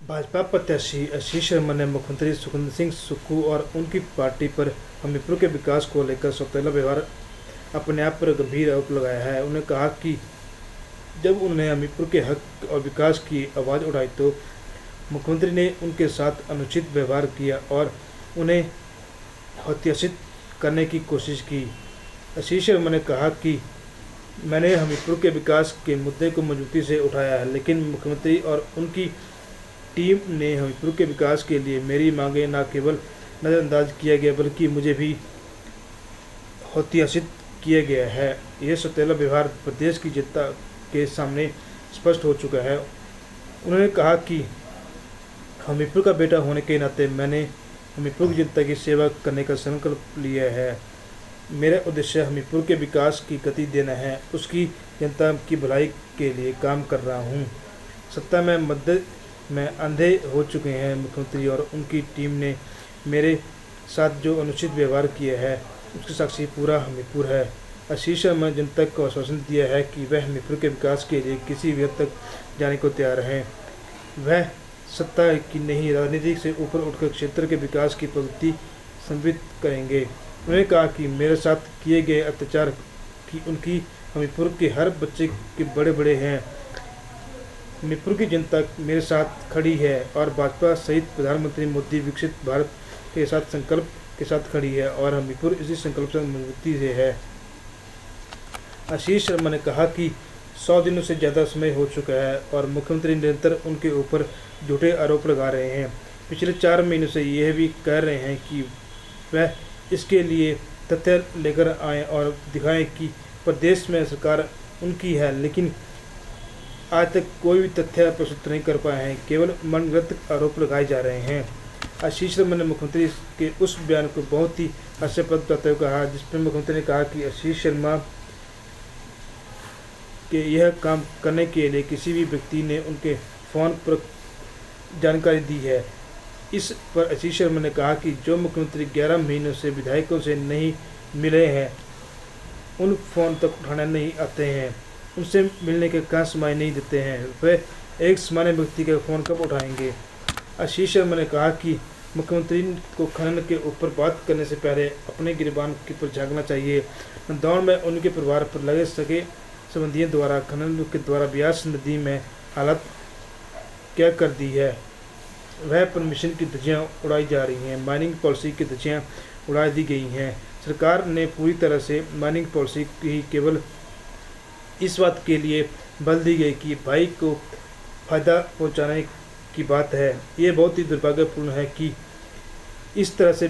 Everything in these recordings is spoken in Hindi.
भाजपा प्रत्याशी आशीष शर्मा ने मुख्यमंत्री सुखविंदर सिंह सुक्खू और उनकी पार्टी पर हमीरपुर के विकास को लेकर सौतेला व्यवहार अपने आप पर गंभीर आरोप लगाया है। उन्होंने कहा कि जब उन्होंने हमीरपुर के हक और विकास की आवाज़ उठाई तो मुख्यमंत्री ने उनके साथ अनुचित व्यवहार किया और उन्हें हत्याशित करने की कोशिश की। आशीष शर्मा ने कहा कि मैंने हमीरपुर के विकास के मुद्दे को मजबूती से उठाया है, लेकिन मुख्यमंत्री और उनकी टीम ने हमीरपुर के विकास के लिए मेरी मांगें न केवल नज़रअंदाज किया गया बल्कि मुझे भी हत्याशित किया गया है। यह सौतेला व्यवहार प्रदेश की जनता के सामने स्पष्ट हो चुका है। उन्होंने कहा कि हमीरपुर का बेटा होने के नाते मैंने हमीरपुर की जनता की सेवा करने का संकल्प लिया है। मेरा उद्देश्य हमीरपुर के विकास की गति देना है, उसकी जनता की भलाई के लिए काम कर रहा हूँ। सत्ता में मदद में अंधे हो चुके हैं। मुख्यमंत्री और उनकी टीम ने मेरे साथ जो अनुचित व्यवहार किया है उसकी साक्षी पूरा हमीरपुर है। आशीष शर्मा ने जनता को आश्वासन दिया है कि वह हमीरपुर के विकास के लिए किसी भी हद तक जाने को तैयार हैं। वह सत्ता की नहीं, राजनीति से ऊपर उठकर क्षेत्र के विकास की प्रगति संबित करेंगे। उन्होंने कहा कि मेरे साथ किए गए अत्याचार की उनकी हमीरपुर के हर बच्चे के बड़े बड़े हैं। हमीरपुर की जनता मेरे साथ खड़ी है और भाजपा सहित प्रधानमंत्री मोदी विकसित भारत के साथ संकल्प के साथ खड़ी है और हमीरपुर इसी संकल्प से मजबूती से है। आशीष शर्मा ने कहा कि 100 दिनों से ज़्यादा समय हो चुका है और मुख्यमंत्री निरंतर उनके ऊपर झूठे आरोप लगा रहे हैं। पिछले 4 महीनों से यह भी कह रहे हैं कि वह इसके लिए तथ्य लेकर आएँ और दिखाएं कि प्रदेश में सरकार उनकी है, लेकिन आज तक कोई भी तथ्य प्रस्तुत नहीं कर पाए हैं। केवल मनगढ़ंत आरोप लगाए जा रहे हैं। आशीष शर्मा ने मुख्यमंत्री के उस बयान को बहुत ही हास्यास्पद बताते हुए कहा, जिसमें मुख्यमंत्री ने कहा कि आशीष शर्मा के यह काम करने के लिए किसी भी व्यक्ति ने उनके फ़ोन पर जानकारी दी है। इस पर आशीष शर्मा ने कहा कि जो मुख्यमंत्री 11 महीनों से विधायकों से नहीं मिले हैं, उन फ़ोन तक उठाने नहीं आते हैं, उनसे मिलने के कहाँ समय नहीं देते हैं, वह एक सामान्य व्यक्ति का फ़ोन कब उठाएंगे। आशीष शर्मा ने कहा कि मुख्यमंत्री को खनन के ऊपर बात करने से पहले अपने गिरबान के पर झांकना चाहिए। नंदौर में उनके परिवार पर लगे सके संबंधियों द्वारा खनन के द्वारा ब्यास नदी में हालत क्या कर दी है। वह परमिशन की धज्जियाँ उड़ाई जा रही हैं, माइनिंग पॉलिसी की धज्जियाँ उड़ा दी गई हैं। सरकार ने पूरी तरह से माइनिंग पॉलिसी की केवल इस बात के लिए बल दी गई कि भाई को फ़ायदा पहुंचाने की बात है। ये बहुत ही दुर्भाग्यपूर्ण है कि इस तरह से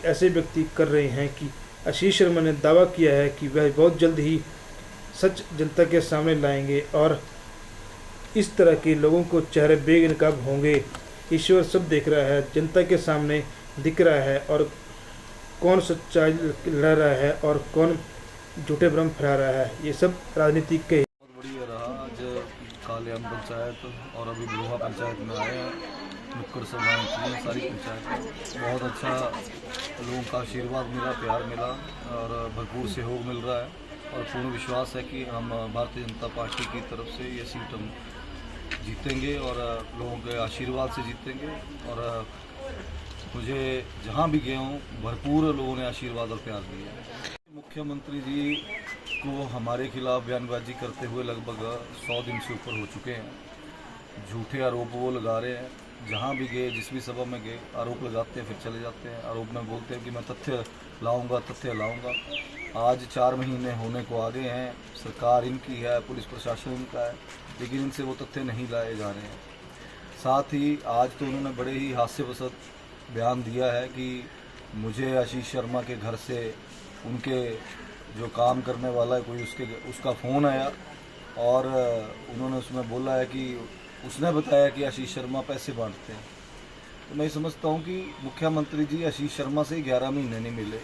ऐसे व्यक्ति कर रहे हैं कि आशीष शर्मा ने दावा किया है कि वह बहुत जल्द ही सच जनता के सामने लाएंगे और इस तरह के लोगों को चेहरे बेनकाब होंगे। ईश्वर सब देख रहा है, जनता के सामने दिख रहा है और कौन सच्चाई लड़ रहा है और कौन झूठे भ्रम फैला रहा है। ये सब राजनीति के बहुत बढ़िया रहा। आज कालियाम पंचायत और अभी लोहा पंचायत में आए हैं, नुक्कड़ सभाएँ की सारी पंचायत। बहुत अच्छा लोगों का आशीर्वाद मिला, प्यार मिला और भरपूर सहयोग मिल रहा है और पूर्ण विश्वास है कि हम भारतीय जनता पार्टी की तरफ से ये सीट हम जीतेंगे और लोगों के आशीर्वाद से जीतेंगे। और मुझे जहाँ भी गया हूँ भरपूर लोगों ने आशीर्वाद और प्यार दिया है। मुख्यमंत्री जी को हमारे खिलाफ बयानबाजी करते हुए लगभग 100 दिन से ऊपर हो चुके हैं। झूठे आरोप वो लगा रहे हैं। जहाँ भी गए, जिस भी सभा में गए, आरोप लगाते हैं, फिर चले जाते हैं। आरोप में बोलते हैं कि मैं तथ्य लाऊंगा। आज 4 महीने होने को आ गए हैं। सरकार इनकी है, पुलिस प्रशासन इनका है, लेकिन इनसे वो तथ्य नहीं लाए जा रहे हैं। साथ ही आज तो उन्होंने बड़े ही हास्यप्रद बयान दिया है कि मुझे आशीष शर्मा के घर से उनके जो काम करने वाला है कोई उसका फ़ोन आया और उन्होंने उसमें बोला है कि उसने बताया कि आशीष शर्मा पैसे बांटते हैं। तो मैं समझता हूँ कि मुख्यमंत्री जी आशीष शर्मा से 11 महीने नहीं मिले,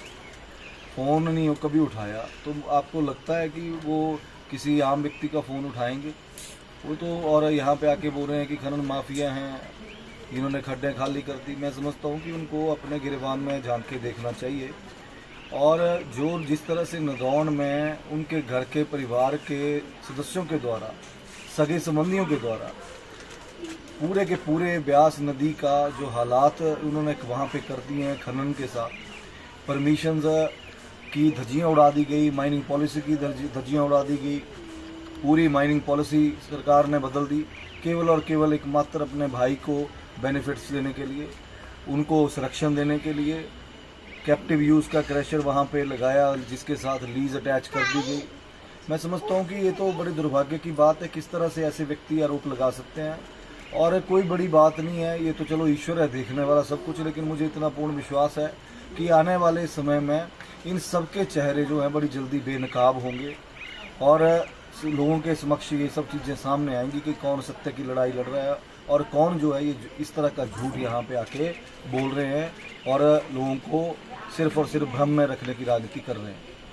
फ़ोन नहीं कभी उठाया, तो आपको लगता है कि वो किसी आम व्यक्ति का फ़ोन उठाएंगे? वो तो और यहाँ पे आके बोल रहे हैं कि खनन माफिया हैं, इन्होंने खड्डे खाली कर दी। मैं समझता हूँ कि उनको अपने गिरबान में झांक के देखना चाहिए और जो जिस तरह से नदौन में उनके घर के परिवार के सदस्यों के द्वारा, सगे संबंधियों के द्वारा पूरे के पूरे ब्यास नदी का जो हालात उन्होंने वहाँ पे कर दिए हैं खनन के साथ, परमिशंस की धज्जियाँ उड़ा दी गई, माइनिंग पॉलिसी की धज्जियाँ उड़ा दी गई, पूरी माइनिंग पॉलिसी सरकार ने बदल दी केवल और केवल एकमात्र अपने भाई को बेनिफिट्स देने के लिए, उनको संरक्षण देने के लिए। कैप्टिव यूज़ का क्रैशर वहाँ पे लगाया जिसके साथ लीज अटैच कर दी गई। मैं समझता हूँ कि ये तो बड़े दुर्भाग्य की बात है, किस तरह से ऐसे व्यक्ति आरोप लगा सकते हैं, और कोई बड़ी बात नहीं है, ये तो चलो ईश्वर है देखने वाला सब कुछ। लेकिन मुझे इतना पूर्ण विश्वास है कि आने वाले समय में इन सब के चेहरे जो हैं बड़ी जल्दी बेनकाब होंगे और लोगों के समक्ष ये सब चीज़ें सामने आएंगी कि कौन सत्य की लड़ाई लड़ रहा है और कौन जो है ये इस तरह का झूठ यहाँ पे आके बोल रहे हैं और लोगों को सिर्फ और सिर्फ भ्रम में रखने की राजनीति कर रहे हैं।